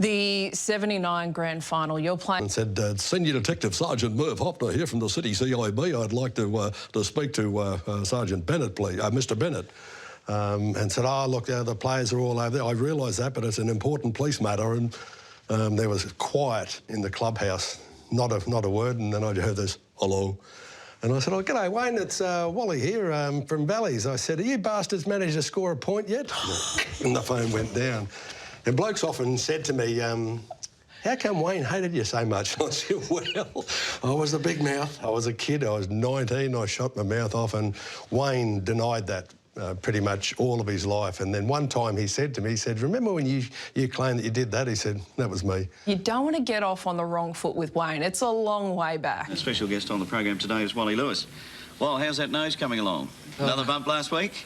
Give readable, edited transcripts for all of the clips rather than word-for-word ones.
The 79 grand final, you're playing... And said, Senior Detective Sergeant Merv Hoffner here from the City CIB. I'd like to speak to Sergeant Bennett, please, Mr Bennett. And said, oh, look, the players are all over there. I realise that, but it's an important police matter. And there was quiet in the clubhouse, not a word, and then I heard this, hello. And I said, oh, g'day, Wayne, it's Wally here from Valleys. I said, are you bastards managed to score a point yet? And the phone went down. And blokes often said to me, how come Wayne hated you so much? I said, well, I was a big mouth. I was a kid. I was 19. I shot my mouth off, and Wayne denied that pretty much all of his life. And then one time he said to me, he said, remember when you claimed that you did that? He said, that was me. You don't want to get off on the wrong foot with Wayne. It's a long way back. A special guest on the program today is Wally Lewis. Well, how's that nose coming along? Another bump last week?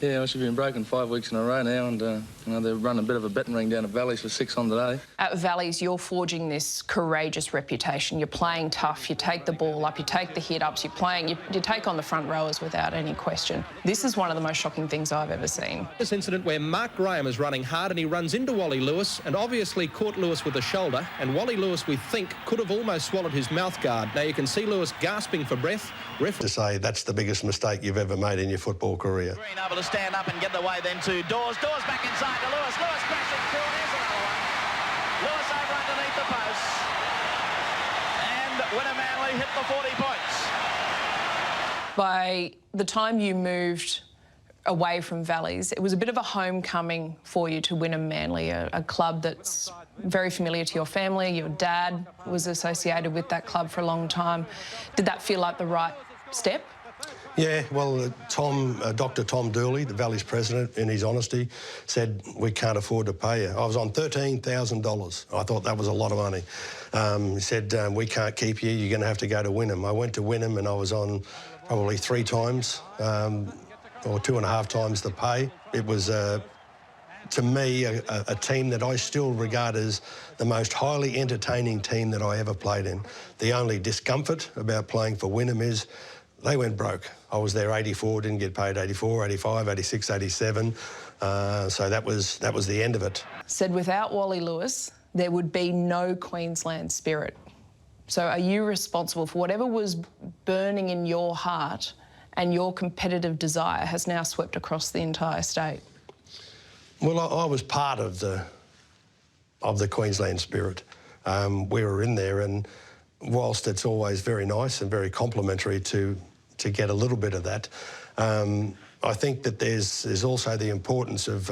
Yeah, well, she's been broken 5 weeks in a row now, and you know, they're running a bit of a betting ring down at Valleys for 6 on today. At Valleys, you're forging this courageous reputation. You're playing tough, you take the ball up, you take the hit-ups, you take on the front rowers without any question. This is one of the most shocking things I've ever seen. This incident where Mark Graham is running hard and he runs into Wally Lewis and obviously caught Lewis with the shoulder, and Wally Lewis, we think, could have almost swallowed his mouth guard. Now you can see Lewis gasping for breath. To say that's the biggest mistake you've ever made in your football career. Green able to stand up and get the way then to Dawes. Dawes back inside to Lewis. Lewis crashing through. Here's another one. Lewis over underneath the post. And Wynnum-Manly hit the 40 points. By the time you moved away from Valleys, it was a bit of a homecoming for you to Wynnum-Manly, a club that's very familiar to your family. Your dad was associated with that club for a long time. Did that feel like the right step? Yeah, well, Dr Tom Dooley, the Valleys president, in his honesty, said, we can't afford to pay you. I was on $13,000. I thought that was a lot of money. He said, we can't keep you, you're going to have to go to Wynnum. I went to Wynnum and I was on probably 3 times, or 2.5 times the pay. It was, to me, a team that I still regard as the most highly entertaining team that I ever played in. The only discomfort about playing for Wynnum is they went broke. I was there 84, didn't get paid 84, 85, 86, 87. So that was the end of it. Said without Wally Lewis, there would be no Queensland spirit. So are you responsible for whatever was burning in your heart and your competitive desire has now swept across the entire state? Well, I was part of the Queensland spirit. We were in there, and whilst it's always very nice and very complimentary to get a little bit of that, I think that there's also the importance of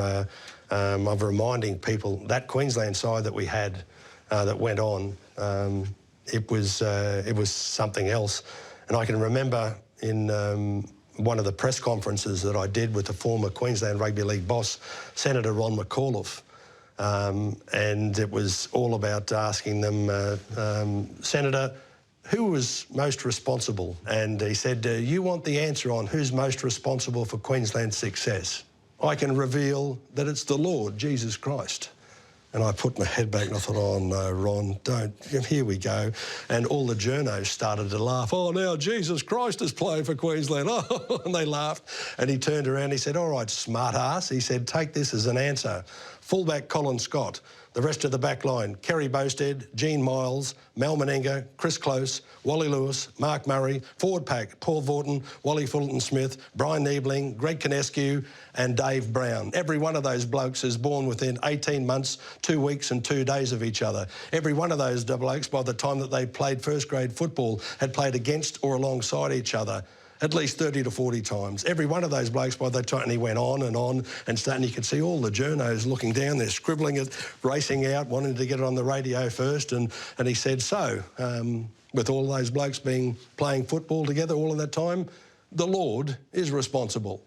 reminding people that Queensland side that we had that went on, it was something else. And I can remember in one of the press conferences that I did with the former Queensland Rugby League boss, Senator Ron McAuliffe, and it was all about asking them, Senator, who was most responsible? And he said, you want the answer on who's most responsible for Queensland's success? I can reveal that it's the Lord, Jesus Christ. And I put my head back and I thought, oh no, Ron, don't, here we go. And all the journos started to laugh. Oh, now Jesus Christ is playing for Queensland. Oh, and they laughed. And he turned around and he said, all right, smart ass. He said, take this as an answer. Fullback Colin Scott, the rest of the back line, Kerry Bosted, Gene Miles, Mal Meninga, Chris Close, Wally Lewis, Mark Murray, forward pack, Paul Vaughton, Wally Fulton-Smith, Brian Niebling, Greg Kinescu and Dave Brown. Every one of those blokes is born within 18 months, 2 weeks and 2 days of each other. Every one of those blokes, by the time that they played first grade football, had played against or alongside each other at least 30 to 40 times. Every one of those blokes, by the time, and he went on, and starting, you could see all the journos looking down there, scribbling it, racing out, wanting to get it on the radio first, and he said, so, with all those blokes playing football together all of that time, the Lord is responsible.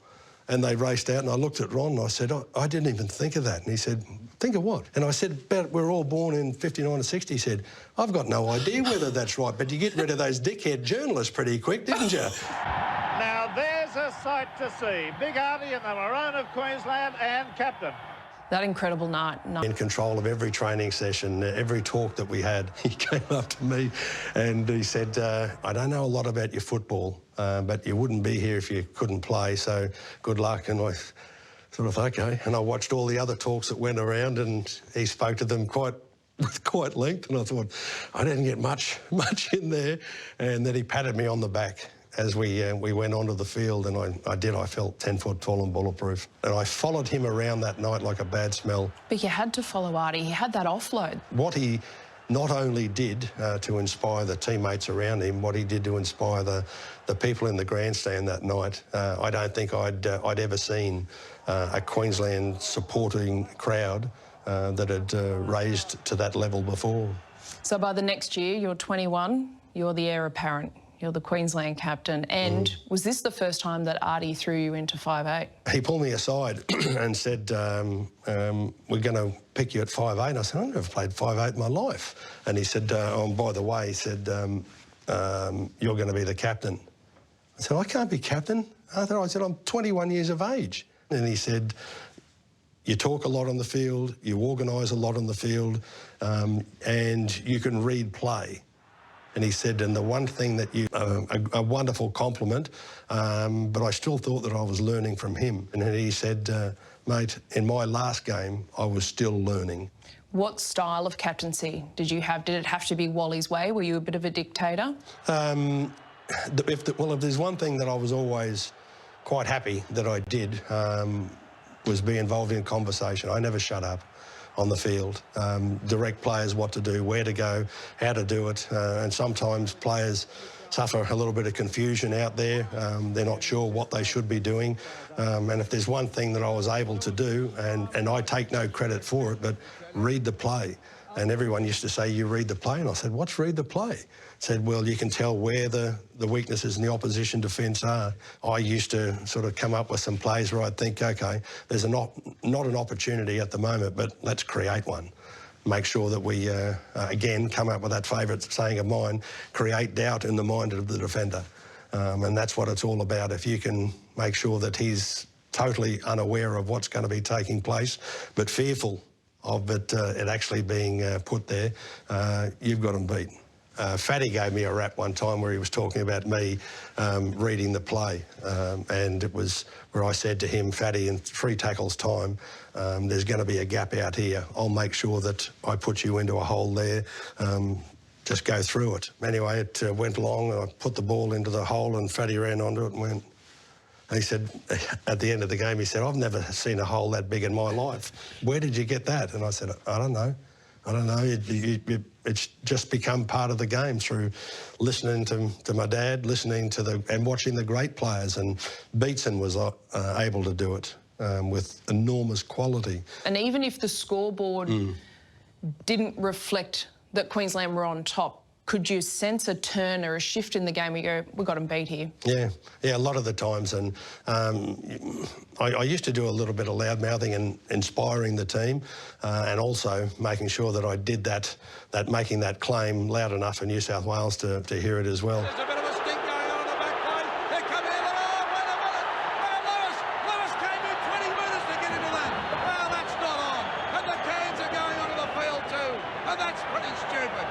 And they raced out, and I looked at Ron and I said, I didn't even think of that. And he said, think of what? And I said, we're all born in 59 and 60. He said, I've got no idea whether that's right, but you get rid of those dickhead journalists pretty quick, didn't you? Now there's a sight to see. Big Artie in the maroon of Queensland and captain. That incredible night. In control of every training session, every talk that we had, he came up to me and he said, I don't know a lot about your football, but you wouldn't be here if you couldn't play, so good luck. And I sort of, okay. And I watched all the other talks that went around and he spoke to them quite with quite length, and I thought I didn't get much in there. And then he patted me on the back as we went onto the field, and I felt 10 foot tall and bulletproof. And I followed him around that night like a bad smell. But you had to follow Artie. He had that offload. What he not only did to inspire the teammates around him, what he did to inspire the people in the grandstand that night, I don't think I'd ever seen a Queensland supporting crowd that had raised to that level before. So by the next year, you're 21, you're the heir apparent, you're the Queensland captain, and was this the first time that Artie threw you into 5'8"? He pulled me aside and said, we're going to pick you at 5'8", and I said, I've never played 5'8" in my life. And he said, oh, by the way, he said, you're going to be the captain. I said, I can't be captain. I said, I'm 21 years of age. And he said, you talk a lot on the field, you organise a lot on the field, and you can read play. And he said, and the one thing that you, a wonderful compliment, but I still thought that I was learning from him. And then he said, mate, in my last game, I was still learning. What style of captaincy did you have? Did it have to be Wally's way? Were you a bit of a dictator? If there's one thing that I was always quite happy that I did, was be involved in conversation. I never shut up on the field. Direct players what to do, where to go, how to do it, and sometimes players suffer a little bit of confusion out there. They're not sure what they should be doing. And if there's one thing that I was able to do, and I take no credit for it, but read the play. And everyone used to say, you read the play? And I said, what's read the play? Said, well, you can tell where the weaknesses in the opposition defence are. I used to sort of come up with some plays where I'd think, OK, there's not an opportunity at the moment, but let's create one. Make sure that we, again, come up with that favourite saying of mine, create doubt in the mind of the defender. And that's what it's all about. If you can make sure that he's totally unaware of what's going to be taking place, but fearful of it actually being put there, you've got him beat. Fatty gave me a rap one time where he was talking about me reading the play, and it was where I said to him, Fatty, in 3 tackles time, there's going to be a gap out here. I'll make sure that I put you into a hole there. Just go through it. Anyway, it went along, and I put the ball into the hole, and Fatty ran onto it and went. He said, at the end of the game, he said, I've never seen a hole that big in my life. Where did you get that? And I said, I don't know. I don't know. It's just become part of the game through listening to my dad, listening to and watching the great players. And Beetson was able to do it with enormous quality. And even if the scoreboard didn't reflect that Queensland were on top, could you sense a turn or a shift in the game where you go, we've got them beat here? Yeah, a lot of the times. And I used to do a little bit of loud-mouthing and inspiring the team, and also making sure that I did that making that claim loud enough for New South Wales to hear it as well. There's a bit of a stink going on the back line. Here come in. Oh, wait a minute. Lewis. Lewis came in 20 metres to get into that. Well, that's not on. And the Cairns are going onto the field too. And that's pretty stupid.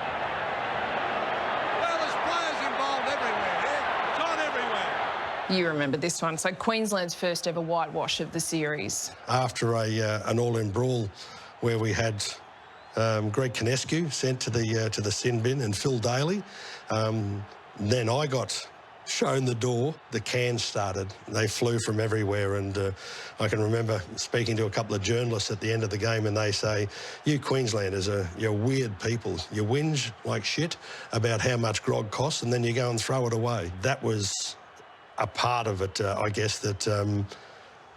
You remember this one. So Queensland's first ever whitewash of the series. After an all-in brawl where we had Greg Kinescu sent to the sin bin and Phil Daly, then I got shown the door. The cans started. They flew from everywhere, and I can remember speaking to a couple of journalists at the end of the game, and they say, you Queenslanders you're weird people. You whinge like shit about how much grog costs, and then you go and throw it away. That was a part of it, I guess, that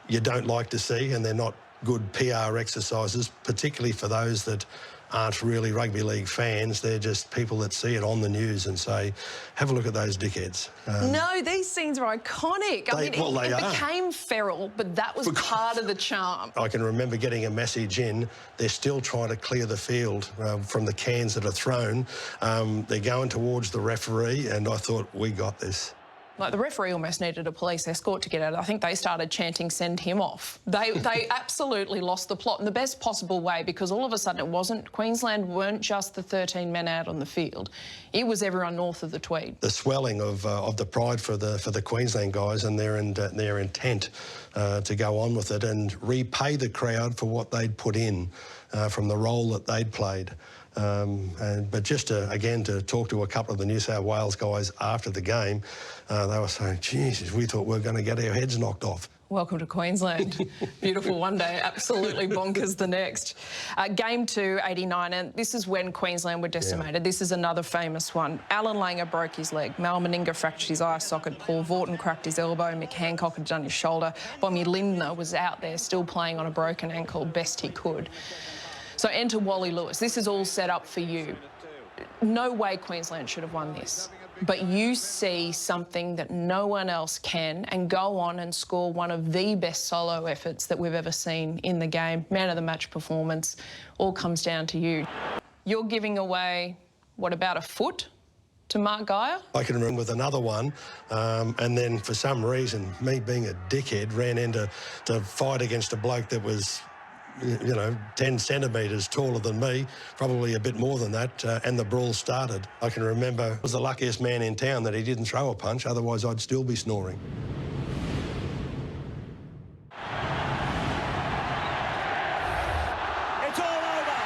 you don't like to see, and they're not good PR exercises, particularly for those that aren't really rugby league fans. They're just people that see it on the news and say, have a look at those dickheads. No, these scenes are iconic. I mean, it became feral, but that was part of the charm. I can remember getting a message in. They're still trying to clear the field from the cans that are thrown. They're going towards the referee, and I thought, we got this. Like, the referee almost needed a police escort to get out. I think they started chanting, send him off. They absolutely lost the plot in the best possible way, because all of a sudden it wasn't, Queensland weren't just the 13 men out on the field. It was everyone north of the Tweed. The swelling of the pride for the Queensland guys and their intent to go on with it and repay the crowd for what they'd put in from the role that they'd played. But just again to talk to a couple of the New South Wales guys after the game, they were saying, Jesus, we thought we were going to get our heads knocked off. Welcome to Queensland. Beautiful one day, absolutely bonkers the next. Game 2, 89, and this is when Queensland were decimated. Yeah. This is another famous one. Alan Langer broke his leg. Mal Meninga fractured his eye socket. Paul Vaughton cracked his elbow. Mick Hancock had done his shoulder. Bommy Lindner was out there still playing on a broken ankle best he could. So enter Wally Lewis. This is all set up for you. No way Queensland should have won this. But you see something that no one else can and go on and score one of the best solo efforts that we've ever seen in the game. Man of the match performance. All comes down to you. You're giving away, what, about a foot to Mark Geyer? I can remember with another one, and then for some reason, me being a dickhead, ran in to fight against a bloke that was, you know, 10 centimetres taller than me, probably a bit more than that, and the brawl started. I can remember I was the luckiest man in town that he didn't throw a punch, otherwise I'd still be snoring. It's all over.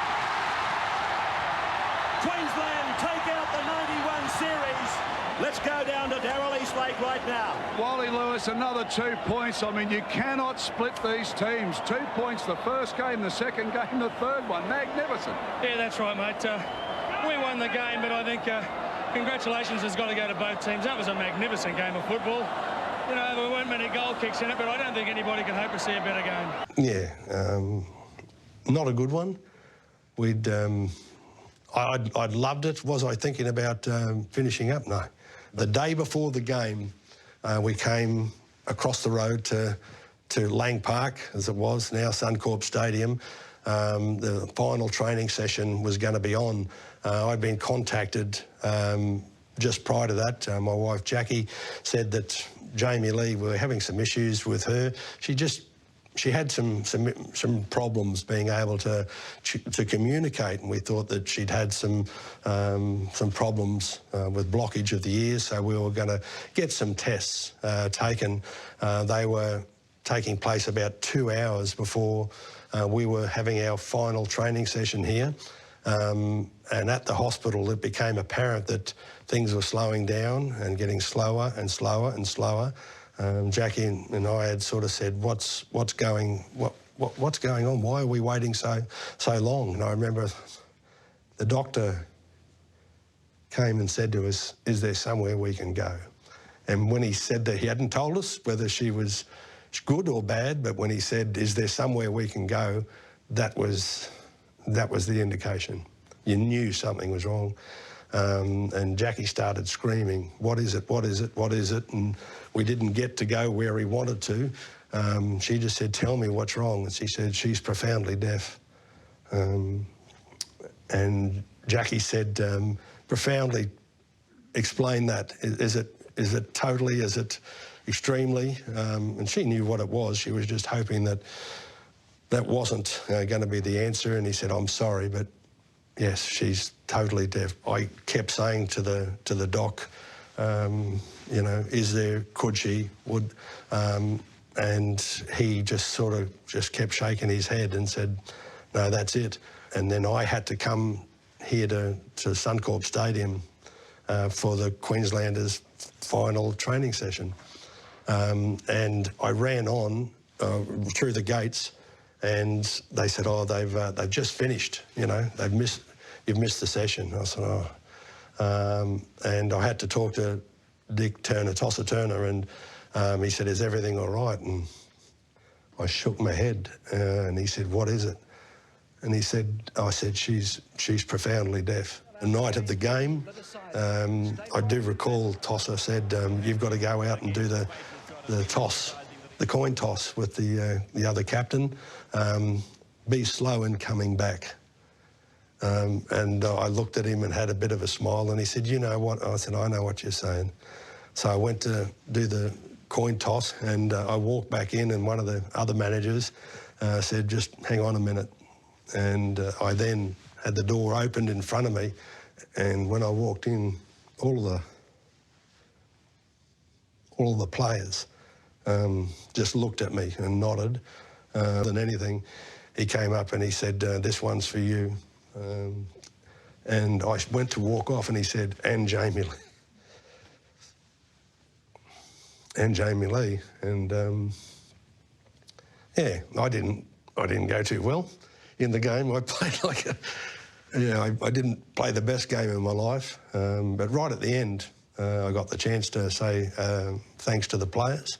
Queensland take out the 91 series. Let's go down to Darryl Eastlake right now. Wally Lewis, another 2 points. I mean, you cannot split these teams. 2 points the first game, the second game, the third one. Magnificent. Yeah, that's right, mate. We won the game, but I think congratulations has got to go to both teams. That was a magnificent game of football. You know, there weren't many goal kicks in it, but I don't think anybody can hope to see a better game. Yeah, not a good one. I'd loved it. Was I thinking about finishing up? No. The day before the game, we came across the road to Lang Park, as it was, now Suncorp Stadium. The final training session was going to be on. I'd been contacted just prior to that. My wife Jackie said that Jamie Lee, we were having some issues with her. She had some problems being able to communicate, and we thought that she'd had some problems with blockage of the ears, so we were going to get some tests taken. They were taking place about 2 hours before we were having our final training session here. And at the hospital, it became apparent that things were slowing down and getting slower and slower and slower. Jackie and I had sort of said, what's going on? Why are we waiting so long? And I remember the doctor came and said to us, is there somewhere we can go? And when he said that, he hadn't told us whether she was good or bad, but when he said, is there somewhere we can go, that was the indication. You knew something was wrong. And Jackie started screaming, what is it, what is it, what is it? And we didn't get to go where he wanted to. She just said, tell me what's wrong. And she said, she's profoundly deaf. And Jackie said, profoundly, explain that. Is it totally, is it extremely? And she knew what it was. She was just hoping that that wasn't going to be the answer. And he said, I'm sorry, but yes, she's totally deaf. I kept saying to the doc, you know, could she, would, and he just sort of kept shaking his head and said, no, that's it. And then I had to come here to Suncorp Stadium for the Queenslanders' final training session. And I ran on through the gates, and they said, oh, they've just finished, you know, you've missed the session. I said, oh. And I had to talk to Dick Turner, Tosser Turner, and he said, is everything all right? And I shook my head, and he said, what is it? And I said, she's profoundly deaf. The night of the game, I do recall Tosser said, you've got to go out and do the toss, the coin toss with the other captain. Be slow in coming back. And I looked at him and had a bit of a smile, and he said, you know what? I said, I know what you're saying. So I went to do the coin toss, and I walked back in, and one of the other managers said, just hang on a minute. And I then had the door opened in front of me, and when I walked in, all of the players just looked at me and nodded. Than anything, he came up and he said, this one's for you. And I went to walk off and he said, and Jamie Lee. And Jamie Lee. And yeah, I didn't go too well in the game. I played like a, I didn't play the best game of my life. But right at the end, I got the chance to say thanks to the players.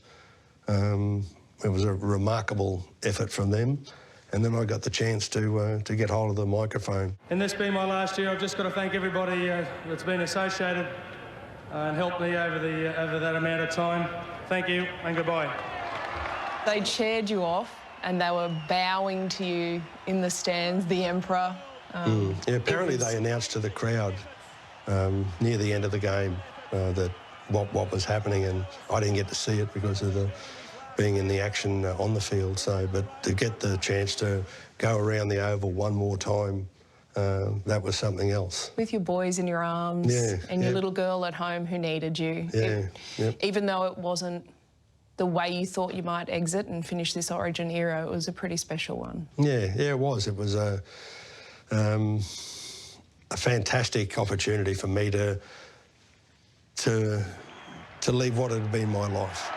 It was a remarkable effort from them. And then I got the chance to get hold of the microphone. And this being my last year, I've just got to thank everybody that's been associated and helped me over that amount of time. Thank you and goodbye. They cheered you off and they were bowing to you in the stands, the Emperor. Yeah, apparently they announced to the crowd near the end of the game that what was happening, and I didn't get to see it because of being in the action on the field. So, but to get the chance to go around the oval one more time, that was something else. With your boys in your arms and your little girl at home who needed you. Even though it wasn't the way you thought you might exit and finish this Origin era, it was a pretty special one. Yeah, it was. It was a fantastic opportunity for me to leave what had been my life.